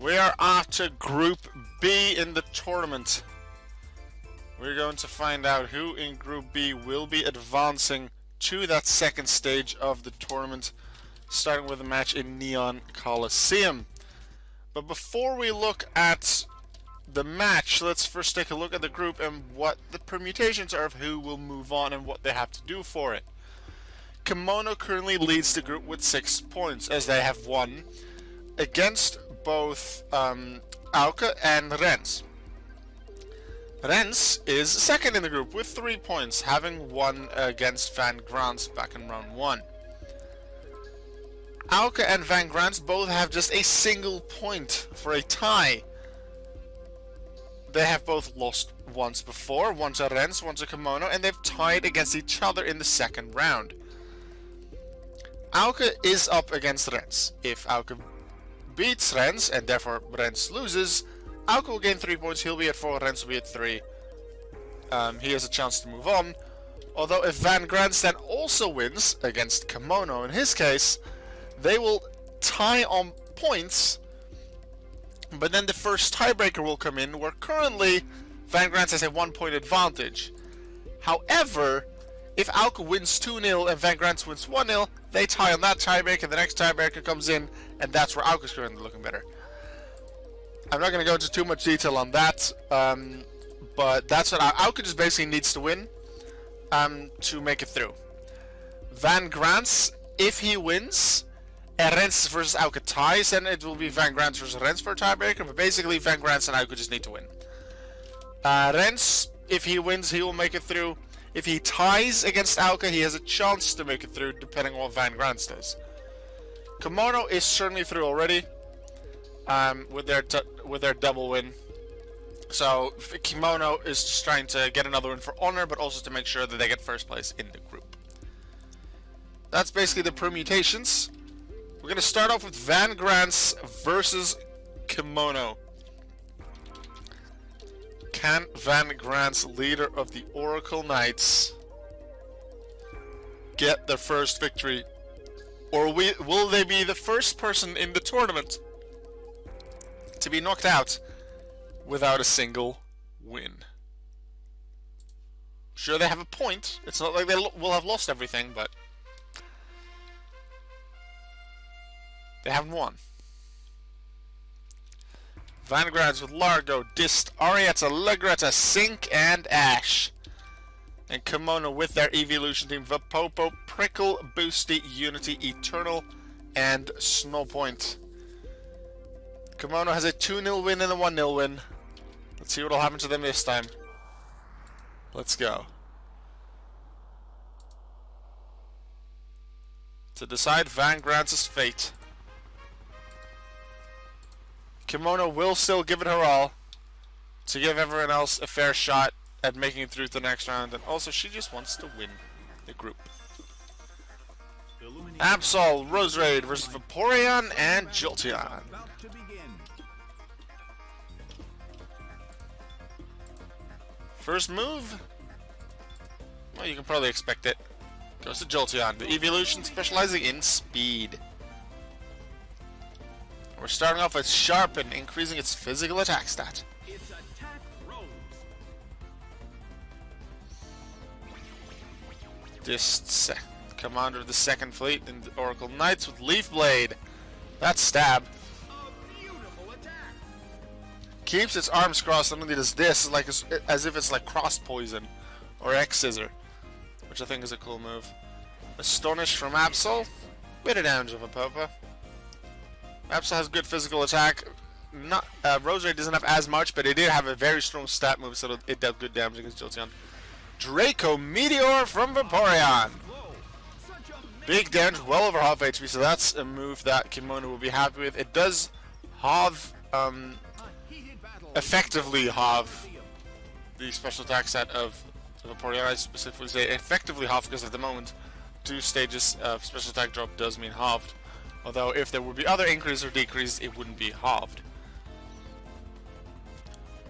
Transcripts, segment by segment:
We are after Group B in the tournament. We're going to find out who in Group B will be advancing to that second stage of the tournament, starting with a match in Neon Coliseum. But before we look at the match, let's first take a look at the group and what the permutations are of who will move on and what they have to do for it. Kimono currently leads the group with 6 points, as they have won against both Auke and Rens. Rens is second in the group with 3 points, having won against VanGrants back in round 1. Auke and VanGrants both have just a single point for a tie. They have both lost once before, once to Rens, once to Kimono, and they've tied against each other in the second round. Auke is up against Rens. If Auke beats Rens, and therefore Rens loses, Auke will gain 3 points, he'll be at 4, Rens will be at 3. He has a chance to move on. Although if VanGrants then also wins against Kimono in his case, they will tie on points, but then the first tiebreaker will come in, where currently VanGrants has a 1 point advantage. However, if Auke wins 2-0 and VanGrants wins 1-0, they tie on that tiebreaker, the next tiebreaker comes in, and that's where Auke's currently looking better. I'm not going to go into too much detail on that, but that's what Auke just basically needs to win to make it through. VanGrants, if he wins, and Rens versus Auke ties, then it will be VanGrants versus Rens for a tiebreaker, but basically VanGrants and Auke just need to win. Rens, if he wins, he will make it through. If he ties against Auke, he has a chance to make it through, depending on what VanGrants does. Kimono is certainly through already, with their double win. So Kimono is just trying to get another win for honor, but also to make sure that they get first place in the group. That's basically the permutations. We're going to start off with VanGrants versus Kimono. Can VanGrants, leader of the Oracle Knights, get their first victory? Or will they be the first person in the tournament to be knocked out without a single win? Sure, they have a point. It's not like they will have lost everything, but they haven't won. VanGrants with Largo, Dist, Arietta, Legretta, Sink, and Ash. And Kimono with their evolution team, Vapopo, Prickle, Boosty, Unity, Eternal, and Snowpoint. Kimono has a 2-0 win and a 1-0 win. Let's see what will happen to them this time. Let's go. To decide VanGrants' fate. Kimono will still give it her all to give everyone else a fair shot at making it through to the next round, and also she just wants to win the group. Absol, Roserade versus Vaporeon and Jolteon. First move, well, you can probably expect it. Goes to Jolteon, the evolution specializing in speed. We're starting off with Sharpen, increasing its physical attack stat. Its attack rose. This commander of the second fleet in the Oracle Knights with Leaf Blade. That's stab. A beautiful attack. Keeps its arms crossed and only does this, like as if it's like cross poison or X Scissor, which I think is a cool move. Astonish from Absol. Bit of damage of a Popa. Absol has good physical attack. Not Roserade doesn't have as much, but it did have a very strong stat move, so it dealt good damage against Jolteon. Draco Meteor from Vaporeon. Big damage, well over half HP, so that's a move that Kimono will be happy with. It does halve, effectively halve the special attack stat of Vaporeon. I specifically say effectively half because at the moment 2 stages of special attack drop does mean halved. Although if there would be other increase or decrease, it wouldn't be halved.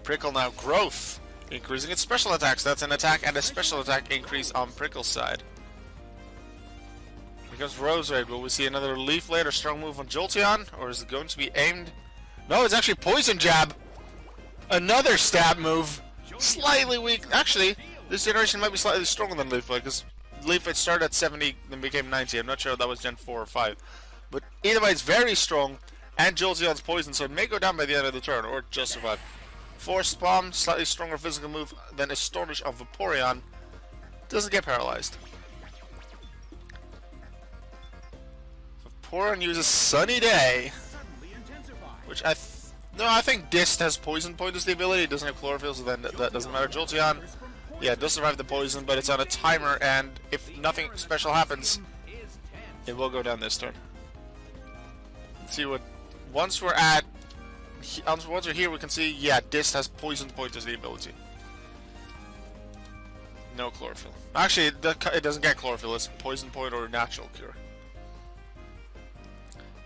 Prickle now Growth, increasing its special attacks. That's an attack and a special attack increase on Prickle's side. Here comes Roserade. Will we see another Leaf Blade or strong move on Jolteon? Or is it going to be aimed No, it's actually Poison Jab. Another stab move. Slightly weak. Actually, this generation might be slightly stronger than Leaf Blade, because Leaf Blade started at 70 then became 90. I'm not sure if that was Gen 4 or 5. But either way, it's very strong. And Jolteon's poison, so it may go down by the end of the turn, or just survive. Force Bomb, slightly stronger physical move than Astonish of Vaporeon. Doesn't get paralyzed. Vaporeon uses Sunny Day, which I think Dist has Poison Point as the ability. It doesn't have Chlorophyll, so then that doesn't matter. Jolteon, yeah, it does survive the poison, but it's on a timer, and if nothing special happens, it will go down this turn. Let's see what. Once we're here, we can see, yeah, Dist has Poison Point as the ability. No Chlorophyll. Actually, it doesn't get Chlorophyll. It's Poison Point or Natural Cure.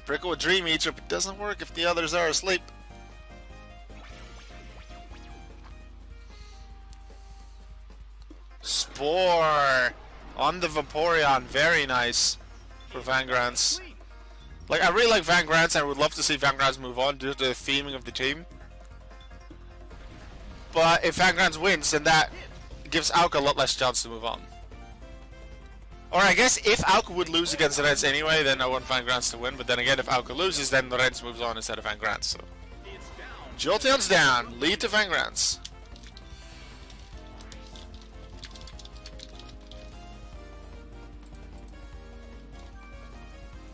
Prickle with Dream Eater, but it doesn't work if the others are asleep. Spore on the Vaporeon. Very nice for VanGrants. Like, I really like VanGrants, and I would love to see VanGrants move on due to the theming of the team. But if VanGrants wins, then that gives Auka a lot less chance to move on. Or I guess if Auka would lose against the Reds anyway, then I want VanGrants to win. But then again, if Auka loses, then the Reds moves on instead of VanGrants. So Jolteon's down. Lead to VanGrants.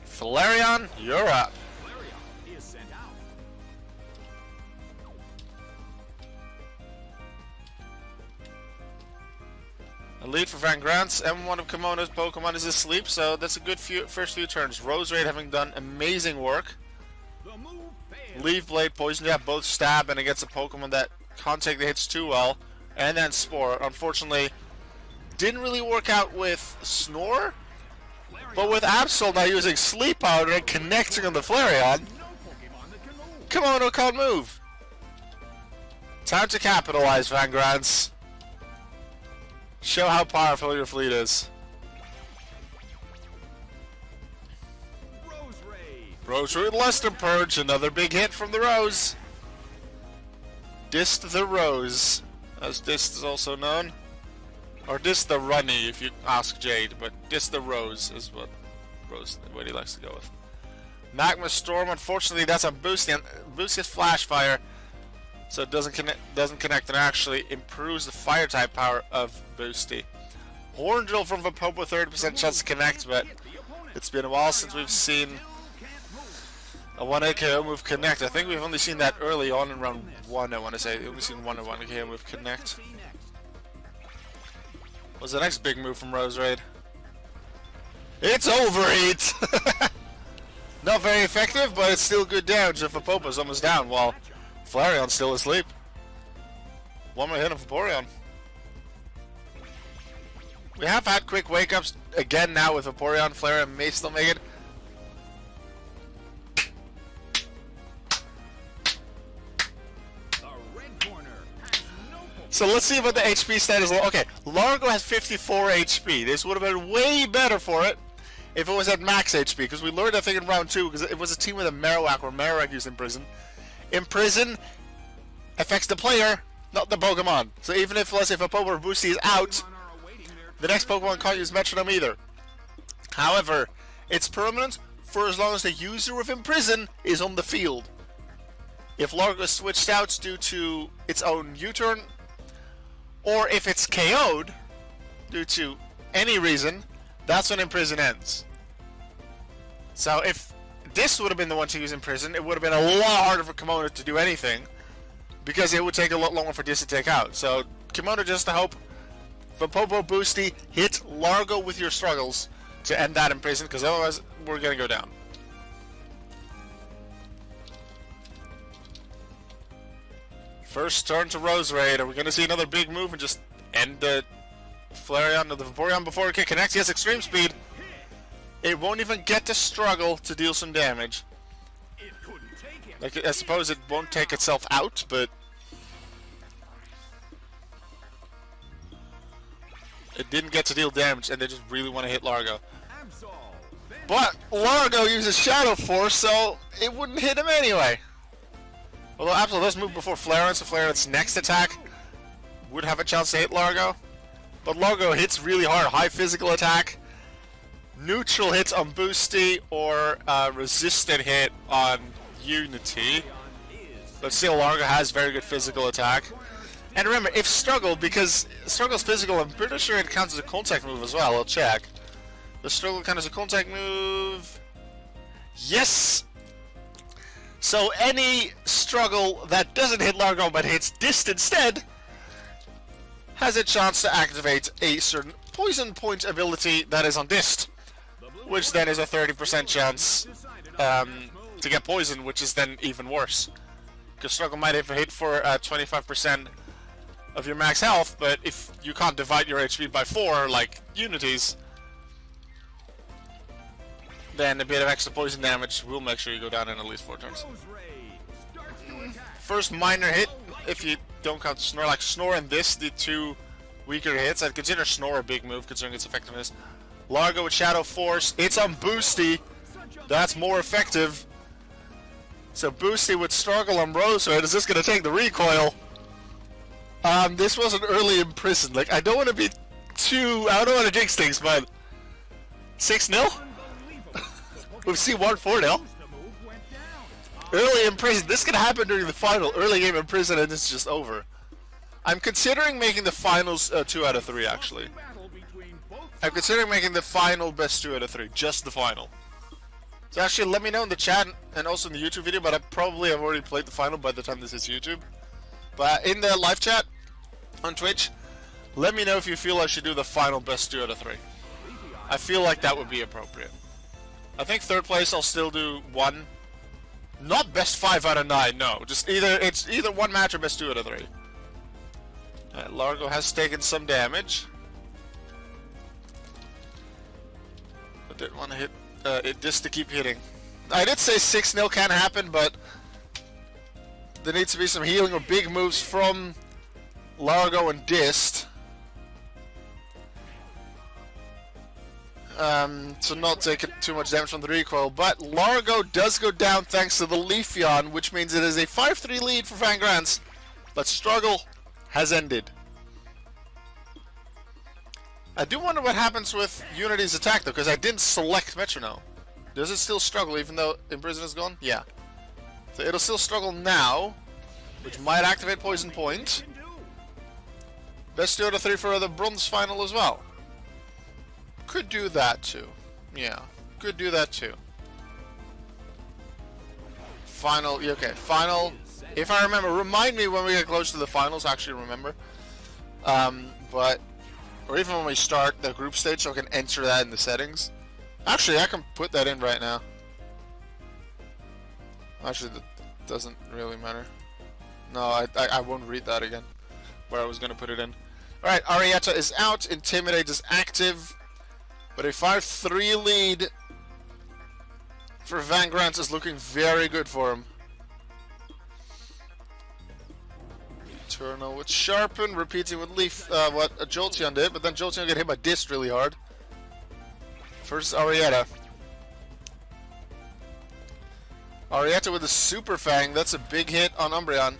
Flareon, you're up. Flareon is sent out. A lead for VanGrants, and one of Kimono's Pokemon is asleep, so that's a good first few turns. Roserade having done amazing work. The move fails. Leaf Blade, Poison Jab, both stab, and against a Pokemon that can't take the hits too well. And then Spore, unfortunately, didn't really work out with Snore. But with Absol now using Sleep Powder and connecting on the Flareon, No Pokemon that can move. Kimono can't move. Time to capitalize, VanGrants. Show how powerful your fleet is. Roserade. Roserade Luster Purge, another big hit from the Rose. Dist the Rose, as Dist is also known. Or Dist the Runny, if you ask Jade, but Dist the Rose is what he likes to go with. Magma Storm, unfortunately that's on Boosty, and Boosty's Flash Fire, so it doesn't connect and actually improves the fire type power of Boosty. Horn Drill from Vaporeon, 30% chance to connect, but it's been a while since we've seen a 1 KO move connect. I think we've only seen that early on in round 1, I want to say. We've only seen one KO move connect. What's the next big move from Roserade? It's Overheat! Not very effective, but it's still good damage if Vaporeon's almost down while Flareon's still asleep. One more hit on Vaporeon. We have had quick wake-ups again now with Vaporeon. Flareon may still make it. So let's see what the HP stat is. Okay, Largo has 54 HP. This would have been way better for it if it was at max HP, because we learned that thing in round 2, because it was a team with a Marowak, where Marowak used Imprison. Imprison affects the player, not the Pokemon. So even if, let's say, if a Pokemon or Boosty is out, the next Pokemon can't use Metronome either. However, it's permanent for as long as the user of Imprison is on the field. If Largo is switched out due to its own U-turn, or if it's KO'd due to any reason, that's when Imprison ends. So if this would have been the one to use Imprison, it would have been a lot harder for Kimono to do anything, because it would take a lot longer for this to take out. So Kimono just to hope Vaporeon Boosty hit Largo with your struggles to end that Imprison, because otherwise we're going to go down. First turn to Roserade. Are we going to see another big move and just end the Flareon or the Vaporeon before it can connect? Yes, Extreme Speed. It won't even get to struggle to deal some damage. Like, I suppose it won't take itself out, but it didn't get to deal damage, and they just really want to hit Largo. But Largo uses Shadow Force, so it wouldn't hit him anyway. Although Absol does move before Flarence, so Flarence's next attack would have a chance to hit Largo. But Largo hits really hard, high physical attack, neutral hits on Boosty, or resisted hit on Unity. But still, Largo has very good physical attack. And remember, if Struggle, because Struggle's physical, I'm pretty sure it counts as a contact move as well. I'll check. Does Struggle count as a contact move? Yes! So any Struggle that doesn't hit Largo but hits Dist instead has a chance to activate a certain poison point ability that is on Dist, which then is a 30% chance to get poisoned, which is then even worse. Because Struggle might have hit for 25% of your max health, but if you can't divide your HP by 4, like Unity's, then a bit of extra poison damage will make sure you go down in at least 4 turns. First minor hit, if you don't count Snore, like Snore and this, the two weaker hits. I'd consider Snore a big move considering its effectiveness. Largo with Shadow Force, it's on Boosty, that's more effective. So Boosty with Struggle on Rosewood, is this going to take the recoil? This was an early Imprison. Like, I don't want to be too, I don't want to jinx things, but 6-0? We've seen 1-4-0. Early Imprison. This can happen during the final. Early game Imprison and it's just over. I'm considering making the finals 2 out of 3, actually. I'm considering making the final best 2 out of 3. Just the final. So actually, let me know in the chat and also in the YouTube video, but I probably have already played the final by the time this hits YouTube. But in the live chat on Twitch, let me know if you feel I should do the final best 2 out of 3. I feel like that would be appropriate. I think 3rd place I'll still do 1. Not best 5 out of 9, no. Just it's either 1 match or best 2 out of 3. Alright, Largo has taken some damage. I didn't want to hit it just to keep hitting. I did say 6-0 can happen, but there needs to be some healing or big moves from Largo and Dist to not take too much damage from the recoil. But Largo does go down thanks to the Leafeon, which means it is a 5-3 lead for VanGrants. But Struggle has ended. I do wonder what happens with Unity's attack though, because I didn't select Metronome. Does it still struggle even though Imprison is gone? Yeah. So it'll still struggle now, which might activate Poison Point. Best 2 out of 3 for the bronze final as well. Could do that too. Yeah, could do that too. Final, okay, final. If I remember, remind me when we get close to the finals, actually remember. Or even when we start the group stage, so I can enter that in the settings. Actually, I can put that in right now. Actually, that doesn't really matter. No, I won't read that again, where I was going to put it in. Alright, Arietta is out, Intimidate is active, but a 5-3 lead for VanGrants is looking very good for him. Eternal with Sharpen, repeating with Leaf, what Jolteon did, but then Jolteon got hit by Dist really hard. First Arietta. Arietta with a Super Fang, that's a big hit on Umbreon.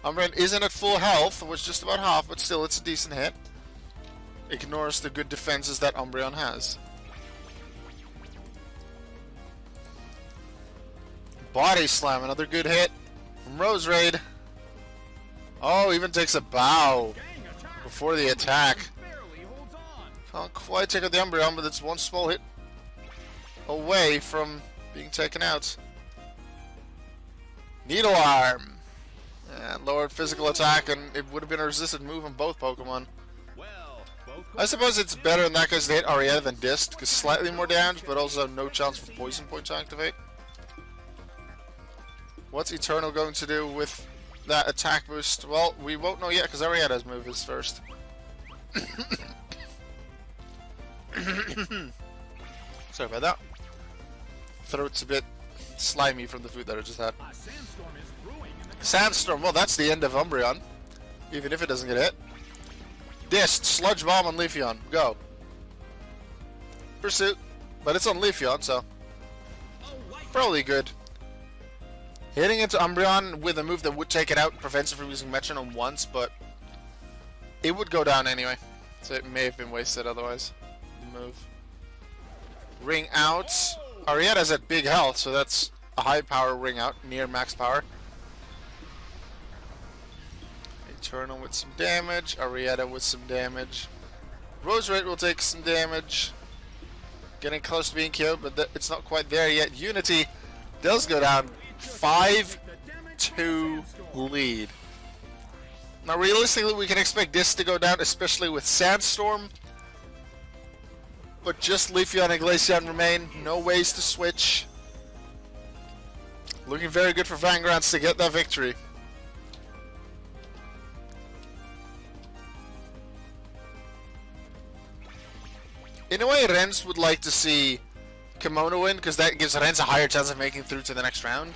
Umbreon isn't at full health, it was just about half, but still it's a decent hit. Ignores the good defenses that Umbreon has. Body Slam, another good hit from Roserade. Oh, even takes a bow before the attack. Can't quite take out the Umbreon, but it's one small hit away from being taken out. Needle Arm. And lowered physical attack, and it would have been a resisted move on both Pokemon. I suppose it's better in that case to hit Arietta than Dist, because slightly more damage, but also no chance for Poison Point to activate. What's Eternal going to do with that attack boost? Well, we won't know yet, because Arietta's move is first. Sorry about that. Throat's a bit slimy from the food that I just had. Sandstorm, well that's the end of Umbreon, even if it doesn't get hit. Dist, Sludge Bomb on Leafeon, go. Pursuit, but it's on Leafeon, so probably good. Hitting into Umbreon with a move that would take it out prevents it from using Metronome once, but it would go down anyway. So it may have been wasted otherwise. Move. Ring out. Ariada's at big health, so that's a high power ring out, near max power. Eternal with some damage. Ariada with some damage. Roserade will take some damage. Getting close to being killed, but it's not quite there yet. Unity does go down. 5-2 lead. Now realistically we can expect this to go down, especially with Sandstorm. But just Leafeon and Glaceon remain. No ways to switch. Looking very good for VanGrants to get that victory. In a way, Rens would like to see Kimono win, because that gives Rens a higher chance of making through to the next round.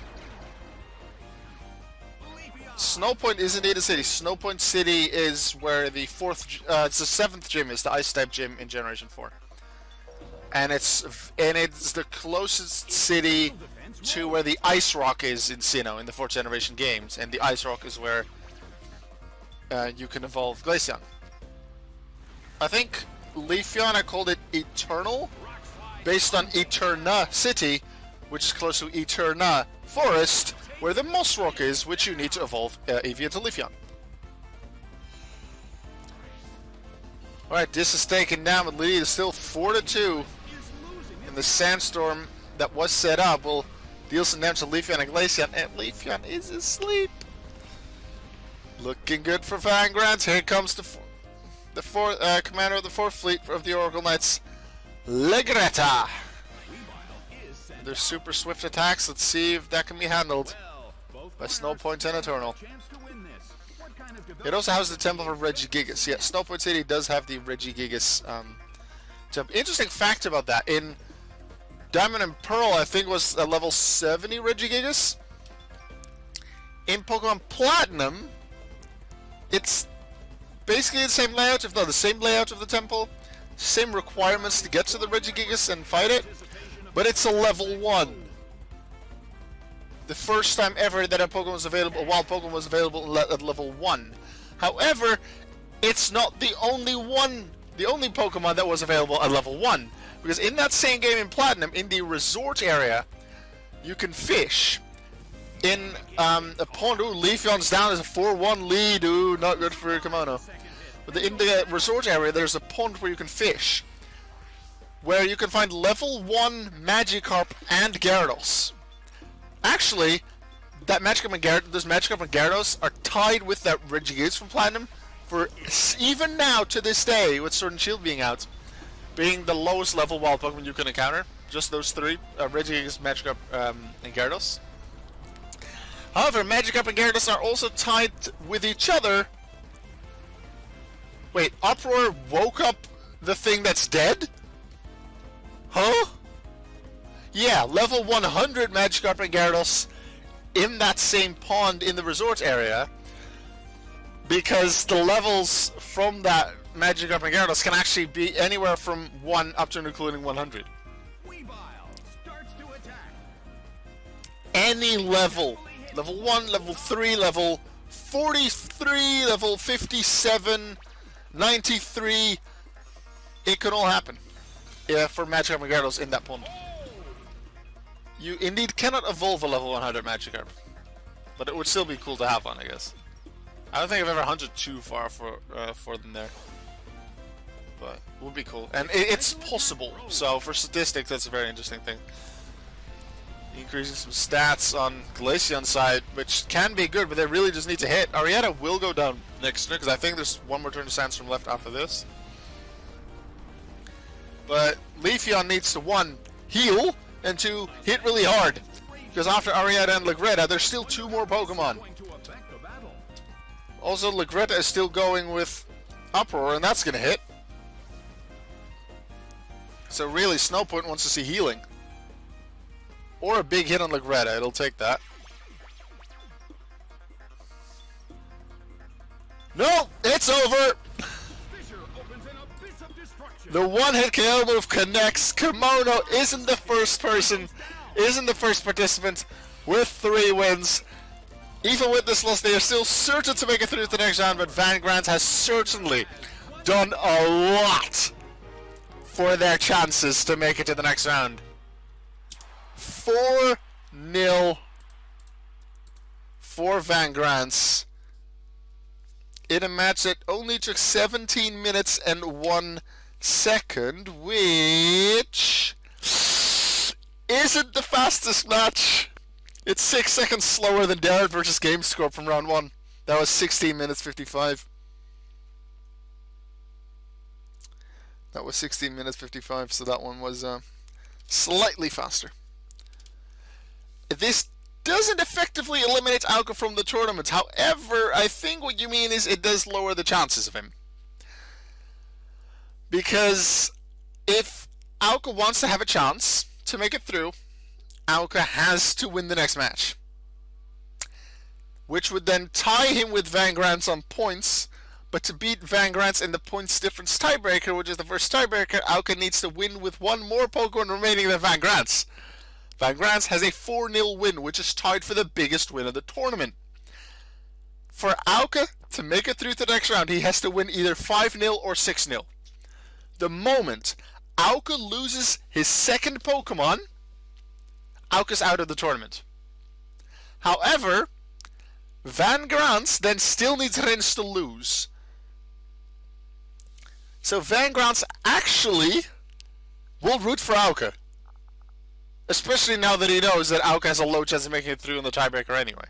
Snowpoint is indeed a city. Snowpoint City is where the it's the 7th gym is, the Ice type gym in Generation 4. And it's the closest city to where the Ice Rock is in Sinnoh in the 4th generation games, and the Ice Rock is where you can evolve Glaceon. I think Leafeon, I called it Eternal, based on Eterna City, which is close to Eterna Forest, where the Moss Rock is, which you need to evolve Eevee into Leafeon. Alright, this is taken down, but lead is still 4-2. And the Sandstorm that was set up will deal some damage to Leafeon and Glaceon, and Leafeon is asleep. Looking good for VanGrants. Here comes the commander of the 4th Fleet of the Oracle Knights, Legreta. Their super swift attacks. Let's see if that can be handled by Snowpoint and Eternal. It also has the temple for Regigigas. Yeah, Snowpoint City does have the Regigigas temple. Interesting fact about that. In Diamond and Pearl, I think was a level 70 Regigigas. In Pokemon Platinum, it's basically the same layout, if not the same layout of the temple. Same requirements to get to the Regigigas and fight it. But it's a level 1. The first time ever that a Pokemon was available, a wild Pokemon was available at level 1. However, it's not the only Pokemon that was available at level 1. Because in that same game in Platinum, in the resort area, you can fish. In a pond, Leafeon's down as a 4-1 lead, not good for Kimono. But in the resort area, there's a pond where you can fish, where you can find level 1 Magikarp and Gyarados. Actually, that Magikarp and those Magikarp and Gyarados are tied with that Regigigas from Platinum for even now to this day, with Sword and Shield being out, being the lowest level wild Pokemon you can encounter. Just those 3, Regigigas, Magikarp, and Gyarados. However, Magikarp and Gyarados are also tied with each other. Wait, Uproar woke up the thing that's dead? Huh? Yeah, level 100 Magikarp and Gyarados in that same pond in the resort area. Because the levels from that Magikarp and Gyarados can actually be anywhere from 1 up to and including 100. Any level. Level 1, level 3, level 43, level 57, 93. It could all happen. Yeah, for Magikarp and Gyarados in that pond. You indeed cannot evolve a level 100 Magikarp. But it would still be cool to have one, I guess. I don't think I've ever hunted too far for them there. But it would be cool. And it's possible. So for statistics, that's a very interesting thing. Increasing some stats on Glaceon's side, which can be good, but they really just need to hit. Ariada will go down next turn, because I think there's one more turn to Sandstorm left after this. But Leafeon needs to 1, heal, and 2, hit really hard. Because after Ariada and Legreta, there's still 2 more Pokemon. Also, Legreta is still going with Uproar, and that's going to hit. So really, Snowpoint wants to see healing. Or a big hit on Legreta, it'll take that. No, it's over! The one-hit KO move connects. Kimono isn't the first participant with 3 wins. Even with this loss, they are still certain to make it through to the next round, but VanGrants has certainly done a lot for their chances to make it to the next round. 4-0 for VanGrants in a match that only took 17 minutes and 1 second, which isn't the fastest match. It's 6 seconds slower than Darren versus GameScore from round 1. That was 16 minutes 55. That was 16 minutes 55, so that one was slightly faster. This doesn't effectively eliminate Auka from the tournament. However, I think what you mean is it does lower the chances of him. Because if Auka wants to have a chance to make it through, Auka has to win the next match, which would then tie him with VanGrants on points. But to beat VanGrants in the points difference tiebreaker, which is the first tiebreaker, Auka needs to win with 1 more Pokemon remaining than VanGrants. VanGrants has a 4-0 win, which is tied for the biggest win of the tournament. For Auka to make it through to the next round, he has to win either 5-0 or 6-0. The moment Auka loses his second Pokemon, Auka's out of the tournament. However, VanGrants then still needs Rins to lose. So VanGrants actually will root for Auka. Especially now that he knows that Auka has a low chance of making it through in the tiebreaker anyway.